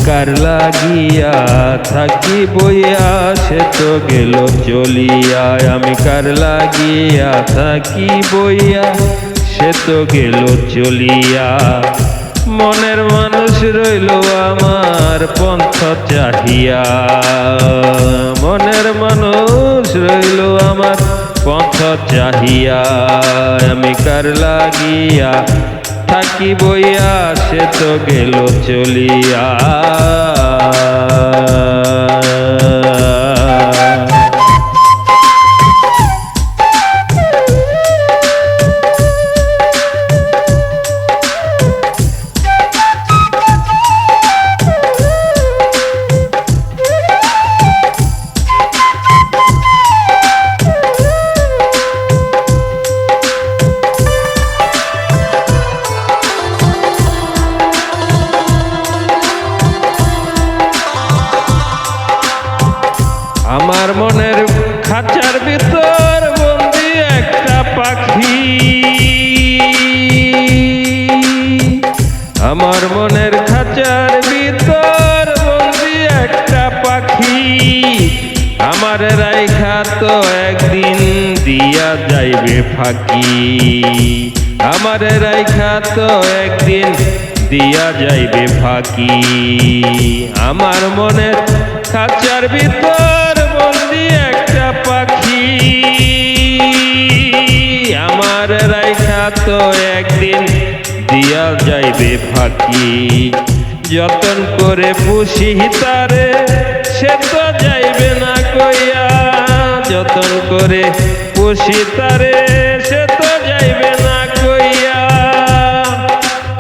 কার লাগিয়া থাকি বইয়া সে তো গেল চলিয়া। আমি কার লাগিয়া থাকি বইয়া সে তো গেল চলিয়া। মনের মানুষ রইল আমার পন্থ চাহিয়া। মনের মানুষ রইল আমার পন্থ চাহিয়া। আমি কার লাগিয়া থাকি বইয়া সে তো গেল চলিয়া। আমার মনের খাঁচার ভিতর বন্দি একটা পাখি। আমার মনের খাঁচার ভিতর বন্দি একটা পাখি। আমার রাইখা তো একদিন দিয়া যাইবে ফাঁকি। আমার রাইখা তো একদিন দিয়া যাইবে ফাঁকি। আমার মনের খাঁচার ভিতর বন্দি একটা পাখি। আমার রাইখা তো একদিন দিয়া যাইবে ফাঁকি। যতন করে পুষি তারে সে তো যাইবে না কইয়া। যতন করে পুষি তারে সে তো যাইবে না কইয়া।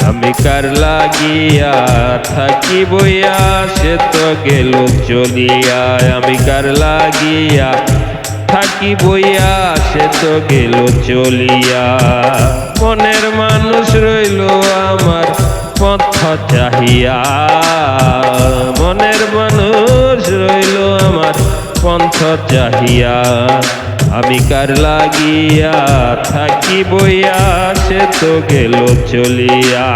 আমি কার লাগিয়া থাকি বইয়া সে তো গেল চলিয়া। আমি কার লাগিয়া থাকি বইয়া সে তো গেল চলিয়া। মনের মানুষ রইল আমার পথ চাহিয়া। মনের মানুষ রইল আমার পন্থ চাহিয়া। আমি কার লাগিয়া থাকি বইয়া সে তো গেল চলিয়া।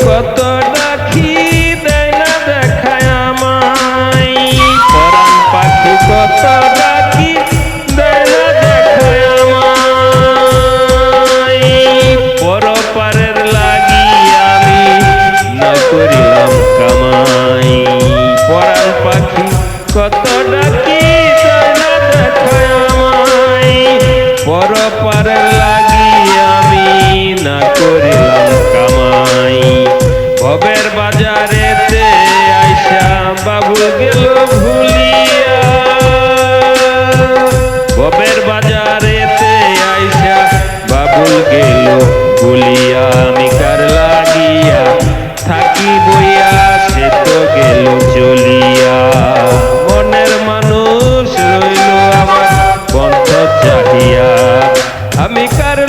কত ডাকি দেয় না দেখায় আমায়। পরাণ পাখি কত ডাকি দেয় না দেখায় আমায়। পরপারের লাগি আমি না করিলাম কামাই। পরাণ পাখি কত ডাকি দেয় না দেখায় আমায়। পরপারের লাগি আমি না করিলাম কামাই। ভবের বাজারেতে আইসা বাবুল গেল ভুলিয়া। ভবের বাজারেতে আইসা বাবুল গেল ভুলিয়া। আমি কার লাগিয়া থাকি বইয়া সে তো গেল চলিয়া। মনের মানুষ রইল আমার পন্থ চাহিয়া। আমি কার